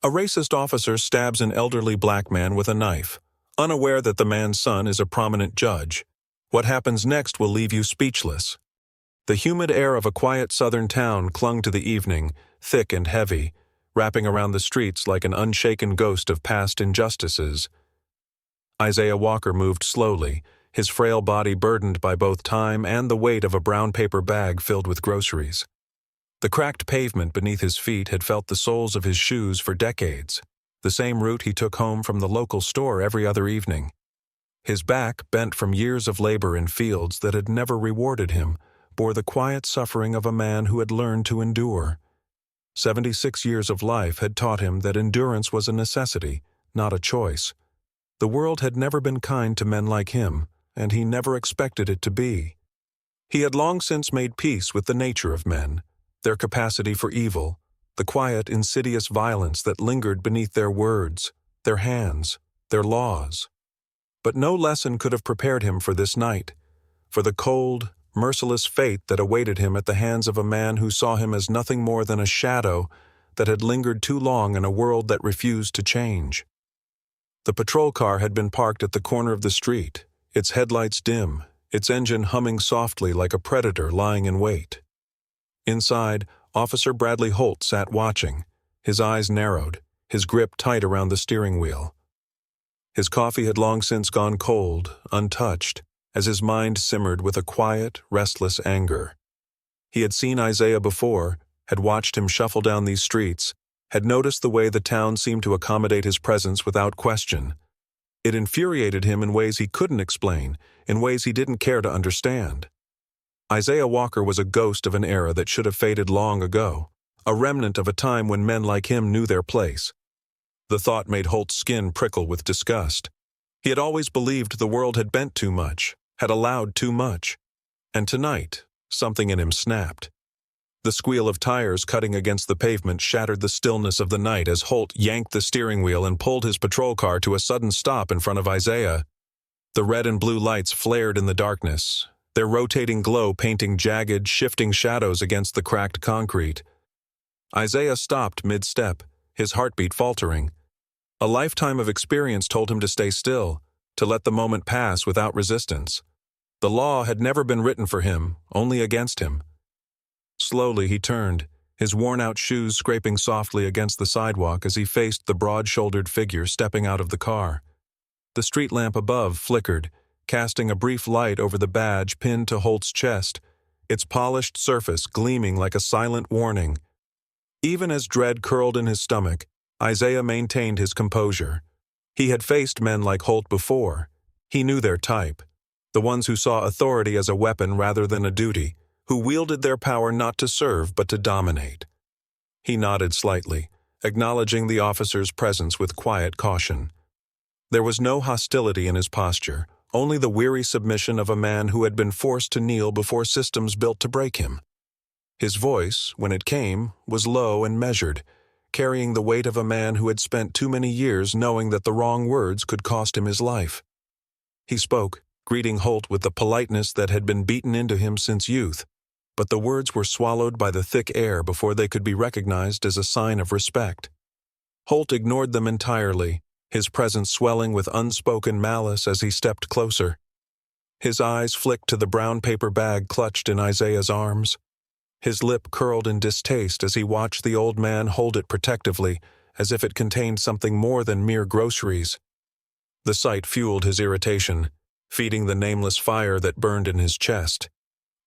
A racist officer stabs an elderly black man with a knife, unaware that the man's son is a prominent judge. What happens next will leave you speechless. The humid air of a quiet southern town clung to the evening, thick and heavy, wrapping around the streets like an unshaken ghost of past injustices. Isaiah Walker moved slowly, his frail body burdened by both time and the weight of a brown paper bag filled with groceries. The cracked pavement beneath his feet had felt the soles of his shoes for decades, the same route he took home from the local store every other evening. His back, bent from years of labor in fields that had never rewarded him, bore the quiet suffering of a man who had learned to endure. 76 years of life had taught him that endurance was a necessity, not a choice. The world had never been kind to men like him, and he never expected it to be. He had long since made peace with the nature of men, their capacity for evil, the quiet, insidious violence that lingered beneath their words, their hands, their laws. But no lesson could have prepared him for this night, for the cold, merciless fate that awaited him at the hands of a man who saw him as nothing more than a shadow that had lingered too long in a world that refused to change. The patrol car had been parked at the corner of the street, its headlights dim, its engine humming softly like a predator lying in wait. Inside, Officer Bradley Holt sat watching, his eyes narrowed, his grip tight around the steering wheel. His coffee had long since gone cold, untouched, as his mind simmered with a quiet, restless anger. He had seen Isaiah before, had watched him shuffle down these streets, had noticed the way the town seemed to accommodate his presence without question. It infuriated him in ways he couldn't explain, in ways he didn't care to understand. Isaiah Walker was a ghost of an era that should have faded long ago, a remnant of a time when men like him knew their place. The thought made Holt's skin prickle with disgust. He had always believed the world had bent too much, had allowed too much. And tonight, something in him snapped. The squeal of tires cutting against the pavement shattered the stillness of the night as Holt yanked the steering wheel and pulled his patrol car to a sudden stop in front of Isaiah. The red and blue lights flared in the darkness, their rotating glow painting jagged, shifting shadows against the cracked concrete. Isaiah stopped mid-step, his heartbeat faltering. A lifetime of experience told him to stay still, to let the moment pass without resistance. The law had never been written for him, only against him. Slowly he turned, his worn-out shoes scraping softly against the sidewalk as he faced the broad-shouldered figure stepping out of the car. The street lamp above flickered, casting a brief light over the badge pinned to Holt's chest, its polished surface gleaming like a silent warning. Even as dread curled in his stomach, Isaiah maintained his composure. He had faced men like Holt before. He knew their type, the ones who saw authority as a weapon rather than a duty, who wielded their power not to serve but to dominate. He nodded slightly, acknowledging the officer's presence with quiet caution. There was no hostility in his posture, only the weary submission of a man who had been forced to kneel before systems built to break him. His voice, when it came, was low and measured, carrying the weight of a man who had spent too many years knowing that the wrong words could cost him his life. He spoke, greeting Holt with the politeness that had been beaten into him since youth, but the words were swallowed by the thick air before they could be recognized as a sign of respect. Holt ignored them entirely, his presence swelling with unspoken malice as he stepped closer. His eyes flicked to the brown paper bag clutched in Isaiah's arms. His lip curled in distaste as he watched the old man hold it protectively, as if it contained something more than mere groceries. The sight fueled his irritation, feeding the nameless fire that burned in his chest.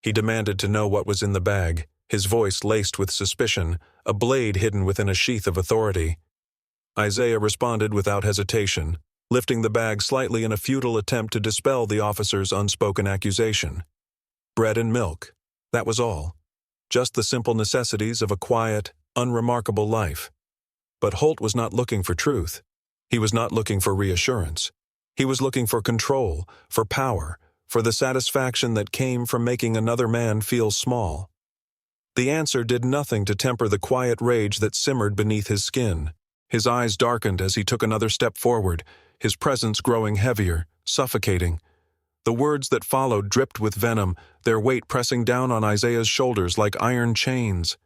He demanded to know what was in the bag, his voice laced with suspicion, a blade hidden within a sheath of authority. Isaiah responded without hesitation, lifting the bag slightly in a futile attempt to dispel the officer's unspoken accusation. Bread and milk, that was all. Just the simple necessities of a quiet, unremarkable life. But Holt was not looking for truth. He was not looking for reassurance. He was looking for control, for power, for the satisfaction that came from making another man feel small. The answer did nothing to temper the quiet rage that simmered beneath his skin. His eyes darkened as he took another step forward, his presence growing heavier, suffocating. The words that followed dripped with venom, their weight pressing down on Isaiah's shoulders like iron chains.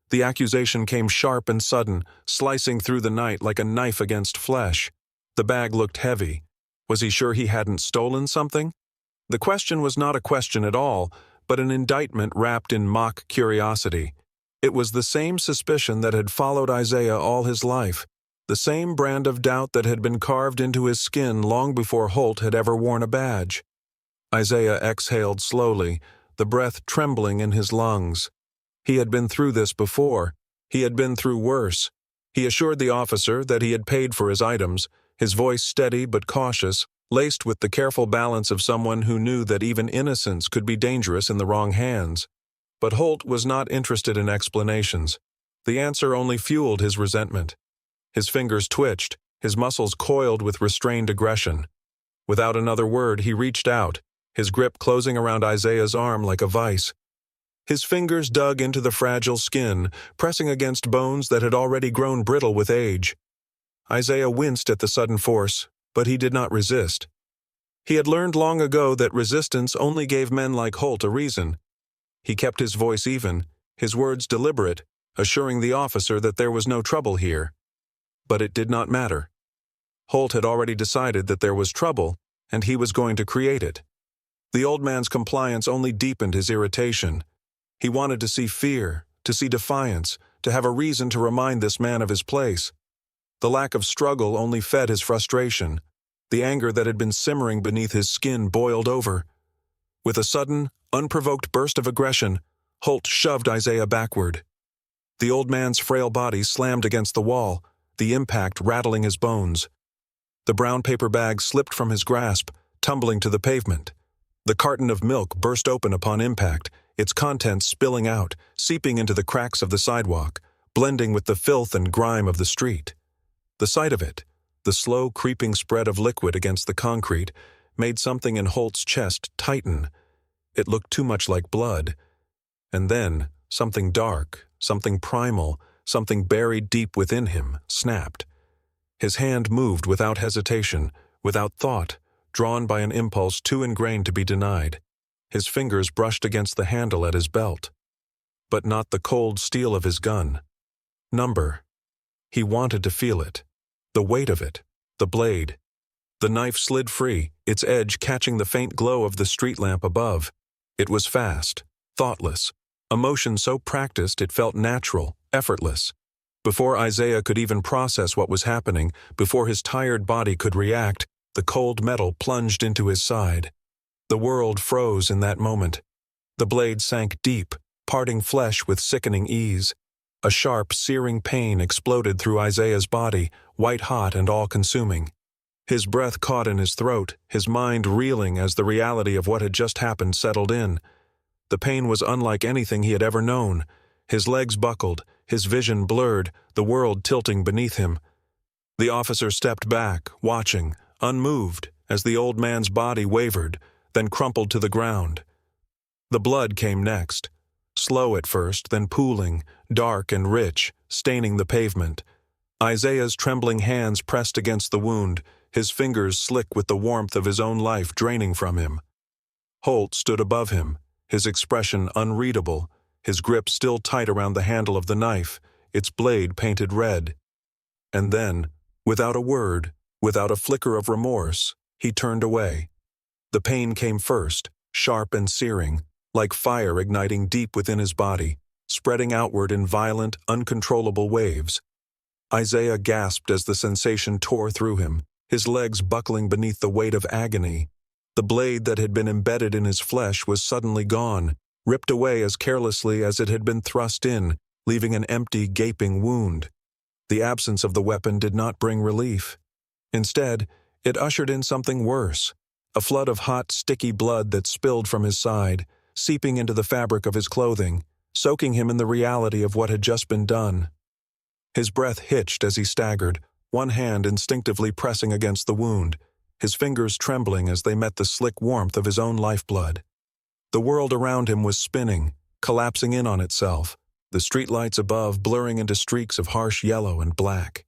The accusation came sharp and sudden, slicing through the night like a knife against flesh. The bag looked heavy. Was he sure he hadn't stolen something? The question was not a question at all, but an indictment wrapped in mock curiosity. It was the same suspicion that had followed Isaiah all his life, the same brand of doubt that had been carved into his skin long before Holt had ever worn a badge. Isaiah exhaled slowly, the breath trembling in his lungs. He had been through this before. He had been through worse. He assured the officer that he had paid for his items, his voice steady but cautious, laced with the careful balance of someone who knew that even innocence could be dangerous in the wrong hands. But Holt was not interested in explanations. The answer only fueled his resentment. His fingers twitched, his muscles coiled with restrained aggression. Without another word, he reached out, his grip closing around Isaiah's arm like a vice. His fingers dug into the fragile skin, pressing against bones that had already grown brittle with age. Isaiah winced at the sudden force, but he did not resist. He had learned long ago that resistance only gave men like Holt a reason. He kept his voice even, his words deliberate, assuring the officer that there was no trouble here. But it did not matter. Holt had already decided that there was trouble, and he was going to create it. The old man's compliance only deepened his irritation. He wanted to see fear, to see defiance, to have a reason to remind this man of his place. The lack of struggle only fed his frustration. The anger that had been simmering beneath his skin boiled over. With a sudden, unprovoked burst of aggression, Holt shoved Isaiah backward. The old man's frail body slammed against the wall, the impact rattling his bones. The brown paper bag slipped from his grasp, tumbling to the pavement. The carton of milk burst open upon impact, its contents spilling out, seeping into the cracks of the sidewalk, blending with the filth and grime of the street. The sight of it, the slow creeping spread of liquid against the concrete, made something in Holt's chest tighten. It looked too much like blood. And then, something dark, something primal, something buried deep within him, snapped. His hand moved without hesitation, without thought, drawn by an impulse too ingrained to be denied. His fingers brushed against the handle at his belt. But not the cold steel of his gun. Number. He wanted to feel it. The weight of it. The blade. The knife slid free, its edge catching the faint glow of the street lamp above. It was fast, thoughtless, a motion so practiced it felt natural, effortless. Before Isaiah could even process what was happening, before his tired body could react, the cold metal plunged into his side. The world froze in that moment. The blade sank deep, parting flesh with sickening ease. A sharp, searing pain exploded through Isaiah's body, white-hot and all-consuming. His breath caught in his throat, his mind reeling as the reality of what had just happened settled in. The pain was unlike anything he had ever known. His legs buckled, his vision blurred, the world tilting beneath him. The officer stepped back, watching, unmoved, as the old man's body wavered, then crumpled to the ground. The blood came next. Slow at first, then pooling, dark and rich, staining the pavement. Isaiah's trembling hands pressed against the wound, his fingers slick with the warmth of his own life draining from him. Holt stood above him, his expression unreadable, his grip still tight around the handle of the knife, its blade painted red. And then, without a word, without a flicker of remorse, he turned away. The pain came first, sharp and searing, like fire igniting deep within his body, spreading outward in violent, uncontrollable waves. Isaiah gasped as the sensation tore through him, his legs buckling beneath the weight of agony. The blade that had been embedded in his flesh was suddenly gone, ripped away as carelessly as it had been thrust in, leaving an empty, gaping wound. The absence of the weapon did not bring relief. Instead, it ushered in something worse, a flood of hot, sticky blood that spilled from his side, seeping into the fabric of his clothing, soaking him in the reality of what had just been done. His breath hitched as he staggered, one hand instinctively pressing against the wound, his fingers trembling as they met the slick warmth of his own lifeblood. The world around him was spinning, collapsing in on itself, the streetlights above blurring into streaks of harsh yellow and black.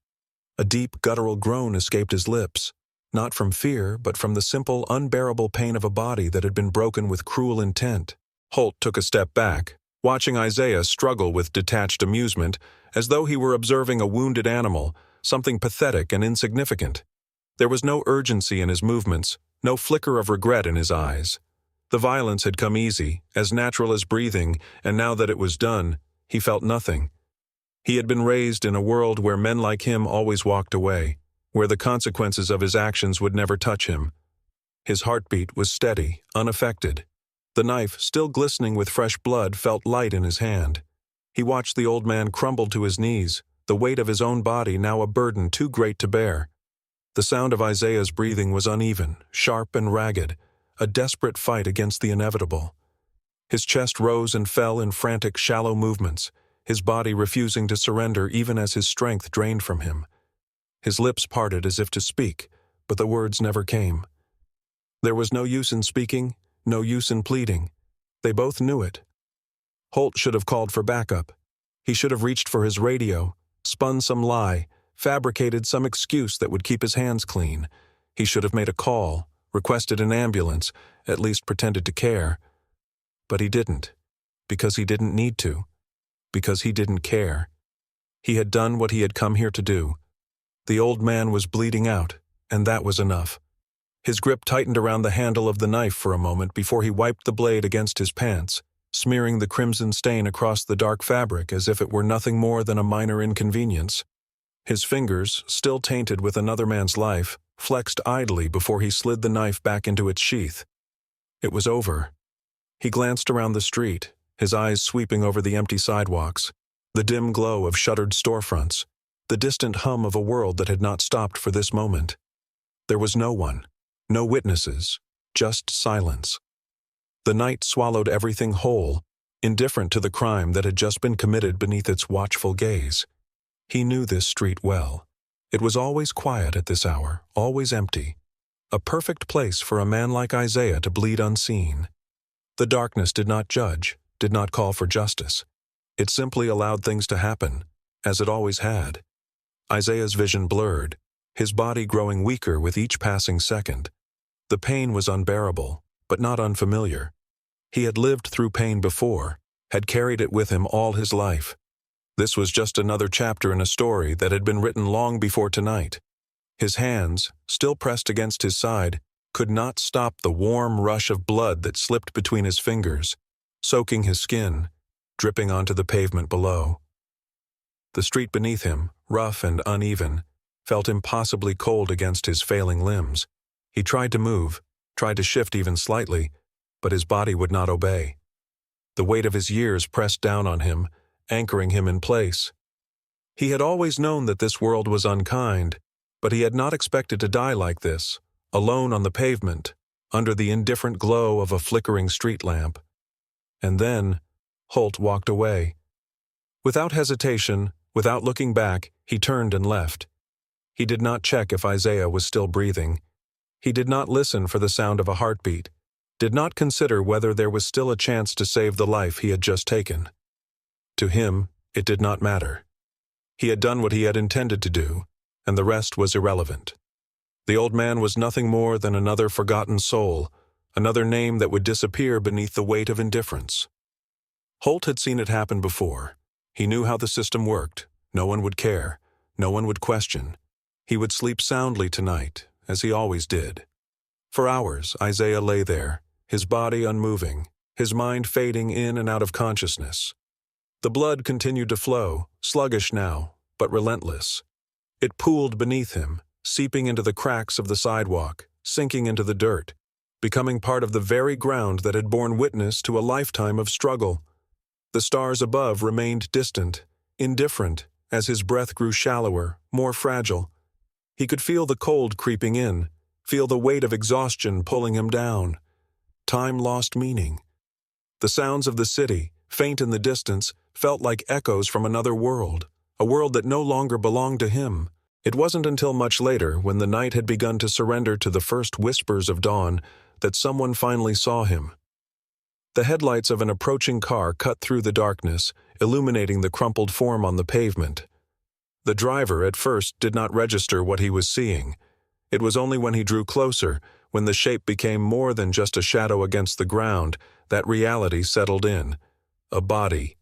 A deep, guttural groan escaped his lips, not from fear, but from the simple, unbearable pain of a body that had been broken with cruel intent. Holt took a step back, watching Isaiah struggle with detached amusement, as though he were observing a wounded animal, something pathetic and insignificant. There was no urgency in his movements, no flicker of regret in his eyes. The violence had come easy, as natural as breathing, and now that it was done, he felt nothing. He had been raised in a world where men like him always walked away, where the consequences of his actions would never touch him. His heartbeat was steady, unaffected. The knife, still glistening with fresh blood, felt light in his hand. He watched the old man crumble to his knees, the weight of his own body now a burden too great to bear. The sound of Isaiah's breathing was uneven, sharp and ragged, a desperate fight against the inevitable. His chest rose and fell in frantic, shallow movements, his body refusing to surrender even as his strength drained from him. His lips parted as if to speak, but the words never came. There was no use in speaking, no use in pleading. They both knew it. Holt should have called for backup. He should have reached for his radio, spun some lie, fabricated some excuse that would keep his hands clean. He should have made a call, requested an ambulance, at least pretended to care. But he didn't, because he didn't need to, because he didn't care. He had done what he had come here to do. The old man was bleeding out, and that was enough. His grip tightened around the handle of the knife for a moment before he wiped the blade against his pants, smearing the crimson stain across the dark fabric as if it were nothing more than a minor inconvenience. His fingers, still tainted with another man's life, flexed idly before he slid the knife back into its sheath. It was over. He glanced around the street, his eyes sweeping over the empty sidewalks, the dim glow of shuttered storefronts, the distant hum of a world that had not stopped for this moment. There was no one, no witnesses, just silence. The night swallowed everything whole, indifferent to the crime that had just been committed beneath its watchful gaze. He knew this street well. It was always quiet at this hour, always empty. A perfect place for a man like Isaiah to bleed unseen. The darkness did not judge, did not call for justice. It simply allowed things to happen, as it always had. Isaiah's vision blurred, his body growing weaker with each passing second. The pain was unbearable, but not unfamiliar. He had lived through pain before, had carried it with him all his life. This was just another chapter in a story that had been written long before tonight. His hands, still pressed against his side, could not stop the warm rush of blood that slipped between his fingers, soaking his skin, dripping onto the pavement below. The street beneath him, rough and uneven, felt impossibly cold against his failing limbs. He tried to move, tried to shift even slightly, but his body would not obey. The weight of his years pressed down on him, anchoring him in place. He had always known that this world was unkind, but he had not expected to die like this, alone on the pavement, under the indifferent glow of a flickering street lamp. And then, Holt walked away. Without hesitation, without looking back, he turned and left. He did not check if Isaiah was still breathing. He did not listen for the sound of a heartbeat, did not consider whether there was still a chance to save the life he had just taken. To him, it did not matter. He had done what he had intended to do, and the rest was irrelevant. The old man was nothing more than another forgotten soul, another name that would disappear beneath the weight of indifference. Holt had seen it happen before. He knew how the system worked. No one would care. No one would question. He would sleep soundly tonight, as he always did. For hours, Isaiah lay there, his body unmoving, his mind fading in and out of consciousness. The blood continued to flow, sluggish now, but relentless. It pooled beneath him, seeping into the cracks of the sidewalk, sinking into the dirt, becoming part of the very ground that had borne witness to a lifetime of struggle. The stars above remained distant, indifferent, as his breath grew shallower, more fragile. He could feel the cold creeping in, feel the weight of exhaustion pulling him down. Time lost meaning. The sounds of the city, faint in the distance, felt like echoes from another world, a world that no longer belonged to him. It wasn't until much later, when the night had begun to surrender to the first whispers of dawn, that someone finally saw him. The headlights of an approaching car cut through the darkness, illuminating the crumpled form on the pavement. The driver, at first, did not register what he was seeing. It was only when he drew closer, when the shape became more than just a shadow against the ground, that reality settled in. A body.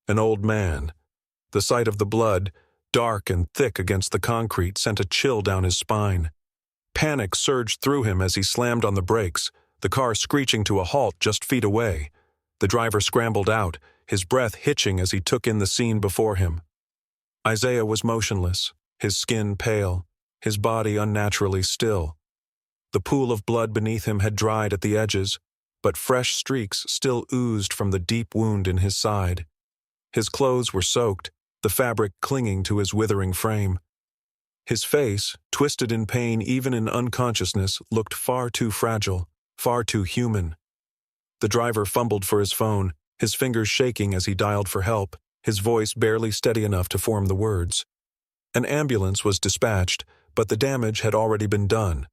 An old man. The sight of the blood, dark and thick against the concrete, sent a chill down his spine. Panic surged through him as he slammed on the brakes, the car screeching to a halt just feet away. The driver scrambled out, his breath hitching as he took in the scene before him. Isaiah was motionless, his skin pale, his body unnaturally still. The pool of blood beneath him had dried at the edges, but fresh streaks still oozed from the deep wound in his side. His clothes were soaked, the fabric clinging to his withering frame. His face, twisted in pain even in unconsciousness, looked far too fragile, far too human. The driver fumbled for his phone, his fingers shaking as he dialed for help, his voice barely steady enough to form the words. An ambulance was dispatched, but the damage had already been done.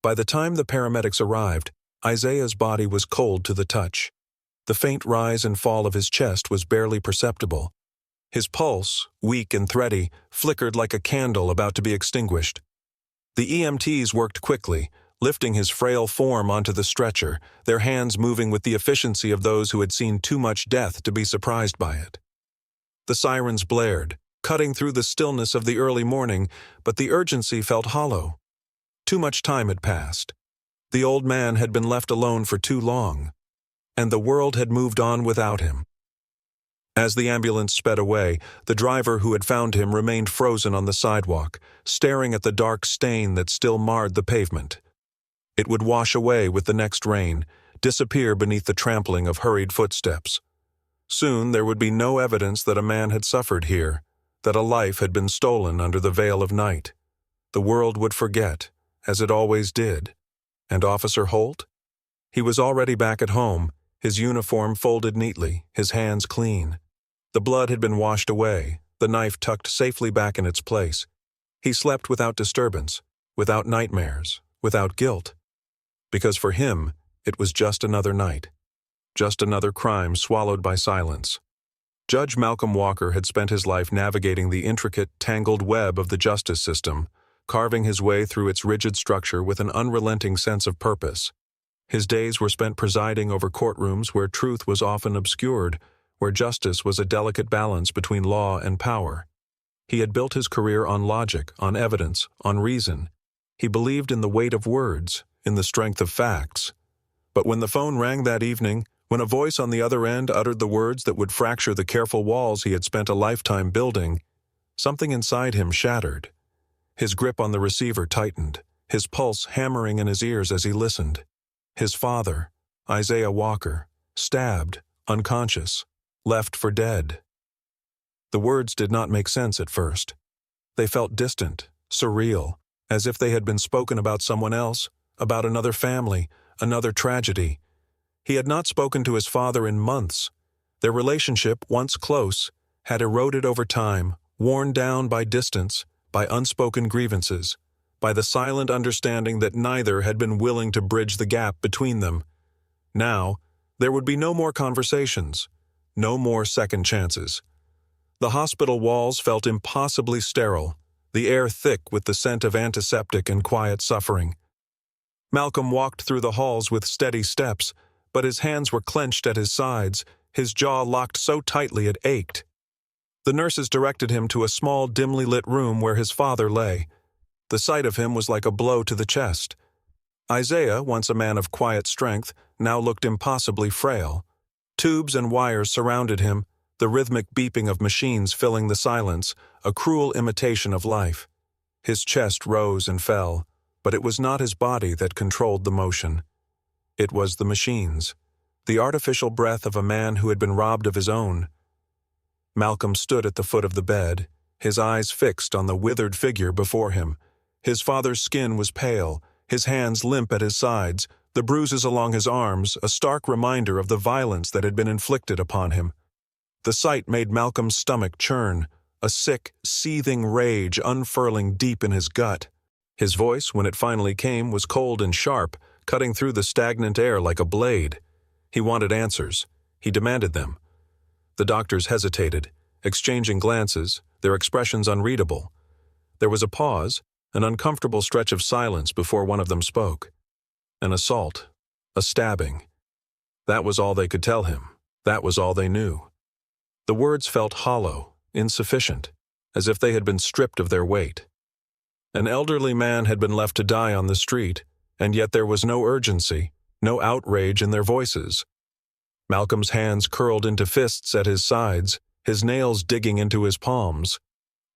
By the time the paramedics arrived, Isaiah's body was cold to the touch. The faint rise and fall of his chest was barely perceptible. His pulse, weak and thready, flickered like a candle about to be extinguished. The EMTs worked quickly, lifting his frail form onto the stretcher, their hands moving with the efficiency of those who had seen too much death to be surprised by it. The sirens blared, cutting through the stillness of the early morning, but the urgency felt hollow. Too much time had passed. The old man had been left alone for too long, and the world had moved on without him. As the ambulance sped away, the driver who had found him remained frozen on the sidewalk, staring at the dark stain that still marred the pavement. It would wash away with the next rain, disappear beneath the trampling of hurried footsteps. Soon there would be no evidence that a man had suffered here, that a life had been stolen under the veil of night. The world would forget, as it always did. And Officer Holt? He was already back at home, his uniform folded neatly, his hands clean. The blood had been washed away, the knife tucked safely back in its place. He slept without disturbance, without nightmares, without guilt. Because for him, it was just another night. Just another crime swallowed by silence. Judge Malcolm Walker had spent his life navigating the intricate, tangled web of the justice system, carving his way through its rigid structure with an unrelenting sense of purpose. His days were spent presiding over courtrooms where truth was often obscured, where justice was a delicate balance between law and power. He had built his career on logic, on evidence, on reason. He believed in the weight of words, in the strength of facts. But when the phone rang that evening, when a voice on the other end uttered the words that would fracture the careful walls he had spent a lifetime building, something inside him shattered. His grip on the receiver tightened, his pulse hammering in his ears as he listened. His father, Isaiah Walker, stabbed, unconscious, left for dead. The words did not make sense at first. They felt distant, surreal, as if they had been spoken about someone else, about another family, another tragedy. He had not spoken to his father in months. Their relationship, once close, had eroded over time, worn down by distance, by unspoken grievances, by the silent understanding that neither had been willing to bridge the gap between them. Now, there would be no more conversations, no more second chances. The hospital walls felt impossibly sterile, the air thick with the scent of antiseptic and quiet suffering. Malcolm walked through the halls with steady steps, but his hands were clenched at his sides, his jaw locked so tightly it ached. The nurses directed him to a small, dimly lit room where his father lay. The sight of him was like a blow to the chest. Isaiah, once a man of quiet strength, now looked impossibly frail. Tubes and wires surrounded him, the rhythmic beeping of machines filling the silence, a cruel imitation of life. His chest rose and fell, but it was not his body that controlled the motion. It was the machines, the artificial breath of a man who had been robbed of his own. Malcolm stood at the foot of the bed, his eyes fixed on the withered figure before him. His father's skin was pale, his hands limp at his sides, the bruises along his arms a stark reminder of the violence that had been inflicted upon him. The sight made Malcolm's stomach churn, a sick, seething rage unfurling deep in his gut. His voice, when it finally came, was cold and sharp, cutting through the stagnant air like a blade. He wanted answers. He demanded them. The doctors hesitated, exchanging glances, their expressions unreadable. There was a pause, an uncomfortable stretch of silence before one of them spoke. An assault. A stabbing. That was all they could tell him. That was all they knew. The words felt hollow, insufficient, as if they had been stripped of their weight. An elderly man had been left to die on the street, and yet there was no urgency, no outrage in their voices. Malcolm's hands curled into fists at his sides, his nails digging into his palms.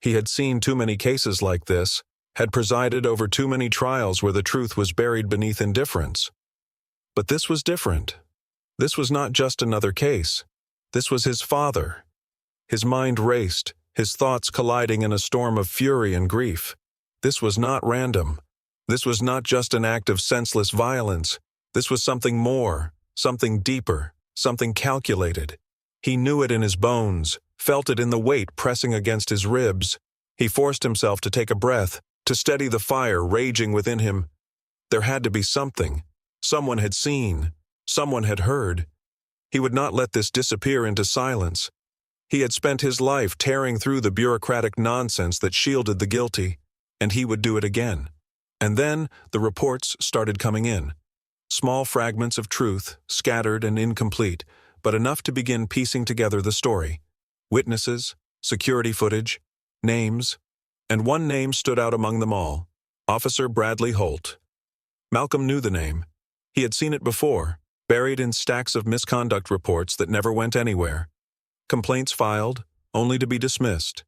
He had seen too many cases like this, had presided over too many trials where the truth was buried beneath indifference. But this was different. This was not just another case. This was his father. His mind raced, his thoughts colliding in a storm of fury and grief. This was not random. This was not just an act of senseless violence. This was something more, something deeper, something calculated. He knew it in his bones, felt it in the weight pressing against his ribs. He forced himself to take a breath, to steady the fire raging within him. There had to be something. Someone had seen. Someone had heard. He would not let this disappear into silence. He had spent his life tearing through the bureaucratic nonsense that shielded the guilty, and he would do it again. And then the reports started coming in. Small fragments of truth, scattered and incomplete, but enough to begin piecing together the story. Witnesses, security footage, names, and one name stood out among them all: Officer Bradley Holt. Malcolm knew the name. He had seen it before, buried in stacks of misconduct reports that never went anywhere. Complaints filed, only to be dismissed.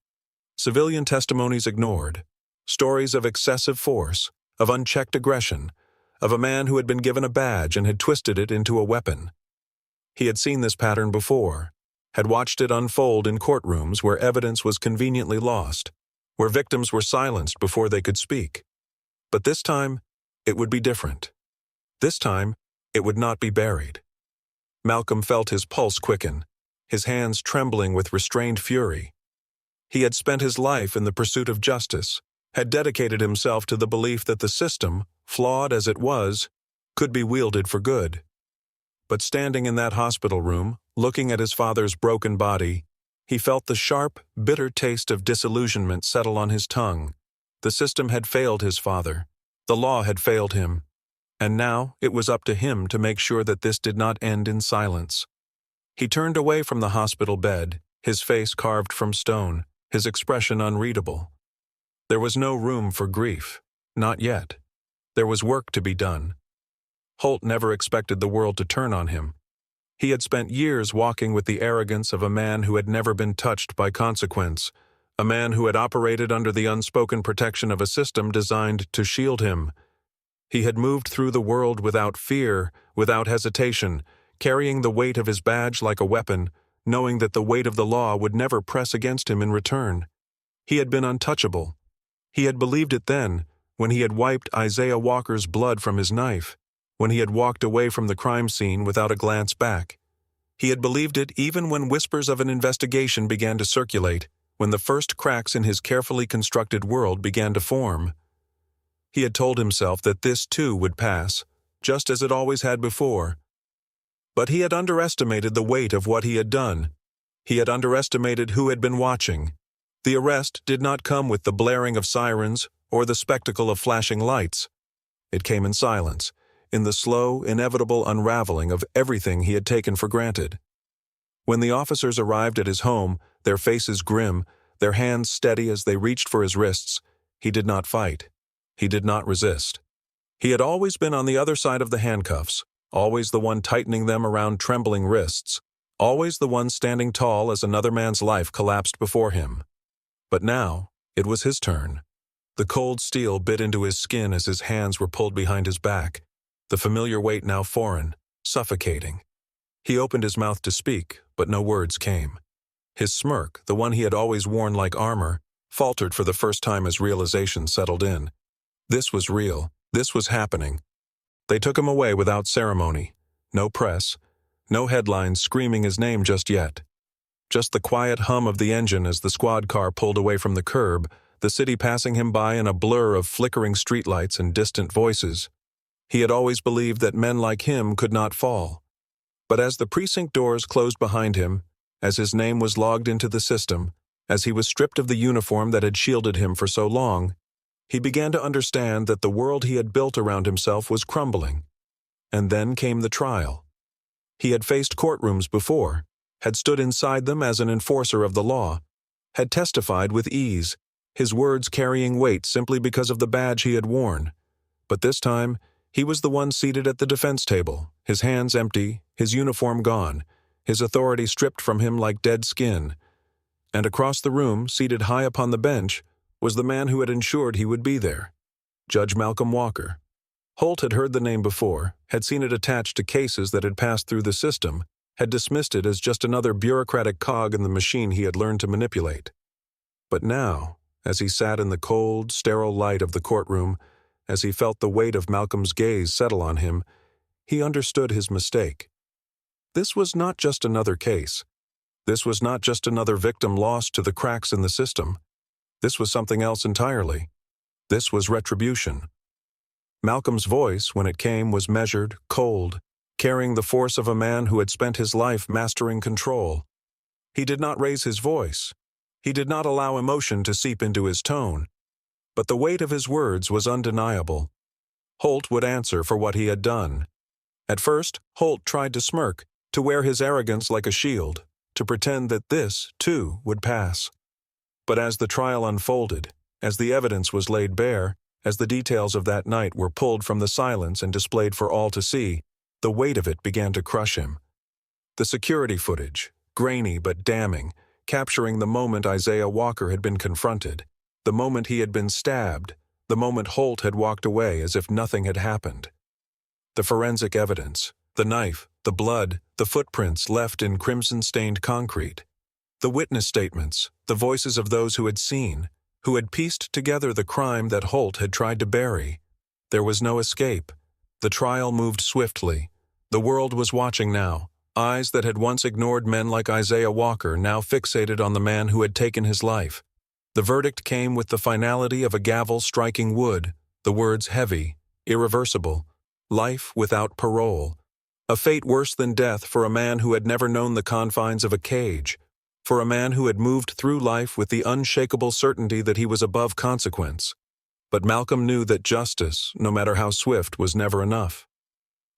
Civilian testimonies ignored. Stories of excessive force, of unchecked aggression, of a man who had been given a badge and had twisted it into a weapon. He had seen this pattern before, had watched it unfold in courtrooms where evidence was conveniently lost, where victims were silenced before they could speak. But this time, it would be different. This time, it would not be buried. Malcolm felt his pulse quicken, his hands trembling with restrained fury. He had spent his life in the pursuit of justice, had dedicated himself to the belief that the system, flawed as it was, could be wielded for good. But standing in that hospital room, looking at his father's broken body, he felt the sharp, bitter taste of disillusionment settle on his tongue. The system had failed his father. The law had failed him. And now it was up to him to make sure that this did not end in silence. He turned away from the hospital bed, his face carved from stone, his expression unreadable. There was no room for grief, not yet. There was work to be done. Holt never expected the world to turn on him. He had spent years walking with the arrogance of a man who had never been touched by consequence, a man who had operated under the unspoken protection of a system designed to shield him. He had moved through the world without fear, without hesitation, carrying the weight of his badge like a weapon, knowing that the weight of the law would never press against him in return. He had been untouchable. He had believed it then, when he had wiped Isaiah Walker's blood from his knife, when he had walked away from the crime scene without a glance back. He had believed it even when whispers of an investigation began to circulate, when the first cracks in his carefully constructed world began to form. He had told himself that this too would pass, just as it always had before. But he had underestimated the weight of what he had done. He had underestimated who had been watching. The arrest did not come with the blaring of sirens or the spectacle of flashing lights. It came in silence, in the slow, inevitable unraveling of everything he had taken for granted. When the officers arrived at his home, their faces grim, their hands steady as they reached for his wrists, he did not fight. He did not resist. He had always been on the other side of the handcuffs, always the one tightening them around trembling wrists, always the one standing tall as another man's life collapsed before him. But now, it was his turn. The cold steel bit into his skin as his hands were pulled behind his back, the familiar weight now foreign, suffocating. He opened his mouth to speak, but no words came. His smirk, the one he had always worn like armor, faltered for the first time as realization settled in. This was real. This was happening. They took him away without ceremony. No press. No headlines screaming his name just yet. Just the quiet hum of the engine as the squad car pulled away from the curb, the city passing him by in a blur of flickering streetlights and distant voices. He had always believed that men like him could not fall. But as the precinct doors closed behind him, as his name was logged into the system, as he was stripped of the uniform that had shielded him for so long, he began to understand that the world he had built around himself was crumbling. And then came the trial. He had faced courtrooms before, had stood inside them as an enforcer of the law, had testified with ease, his words carrying weight simply because of the badge he had worn. But this time, he was the one seated at the defense table, his hands empty, his uniform gone, his authority stripped from him like dead skin. And across the room, seated high upon the bench, was the man who had ensured he would be there, Judge Malcolm Walker. Holt had heard the name before, had seen it attached to cases that had passed through the system, had dismissed it as just another bureaucratic cog in the machine he had learned to manipulate. But now, as he sat in the cold, sterile light of the courtroom, as he felt the weight of Malcolm's gaze settle on him, he understood his mistake. This was not just another case. This was not just another victim lost to the cracks in the system. This was something else entirely. This was retribution. Malcolm's voice, when it came, was measured, cold, carrying the force of a man who had spent his life mastering control. He did not raise his voice. He did not allow emotion to seep into his tone. But the weight of his words was undeniable. Holt would answer for what he had done. At first, Holt tried to smirk, to wear his arrogance like a shield, to pretend that this, too, would pass. But as the trial unfolded, as the evidence was laid bare, as the details of that night were pulled from the silence and displayed for all to see, the weight of it began to crush him. The security footage, grainy but damning, capturing the moment Isaiah Walker had been confronted, the moment he had been stabbed, the moment Holt had walked away as if nothing had happened. The forensic evidence, the knife, the blood, the footprints left in crimson-stained concrete, the witness statements, the voices of those who had seen, who had pieced together the crime that Holt had tried to bury. There was no escape. The trial moved swiftly. The world was watching now, eyes that had once ignored men like Isaiah Walker now fixated on the man who had taken his life. The verdict came with the finality of a gavel striking wood, the words heavy, irreversible, life without parole, a fate worse than death for a man who had never known the confines of a cage, for a man who had moved through life with the unshakable certainty that he was above consequence. But Malcolm knew that justice, no matter how swift, was never enough.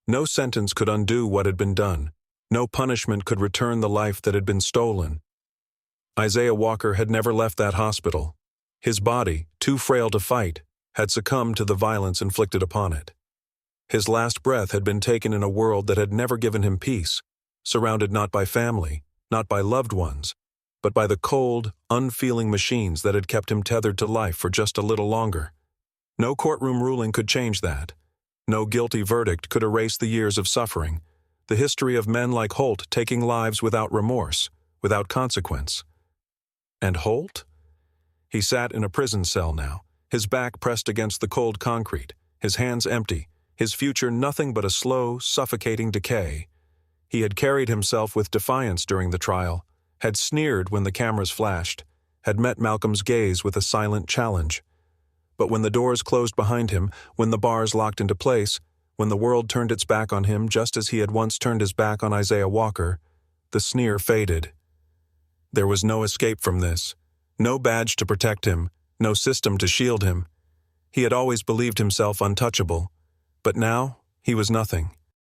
No sentence could undo what had been done. No punishment could return the life that had been stolen. Isaiah Walker had never left that hospital. His body, too frail to fight, had succumbed to the violence inflicted upon it. His last breath had been taken in a world that had never given him peace, surrounded not by family, not by loved ones, but by the cold, unfeeling machines that had kept him tethered to life for just a little longer. No courtroom ruling could change that. No guilty verdict could erase the years of suffering, the history of men like Holt taking lives without remorse, without consequence. And Holt? He sat in a prison cell now, his back pressed against the cold concrete, his hands empty, his future nothing but a slow, suffocating decay. He had carried himself with defiance during the trial, had sneered when the cameras flashed, had met Malcolm's gaze with a silent challenge. But when the doors closed behind him, when the bars locked into place, when the world turned its back on him just as he had once turned his back on Isaiah Walker, the sneer faded. There was no escape from this, no badge to protect him, no system to shield him. He had always believed himself untouchable, but now he was nothing.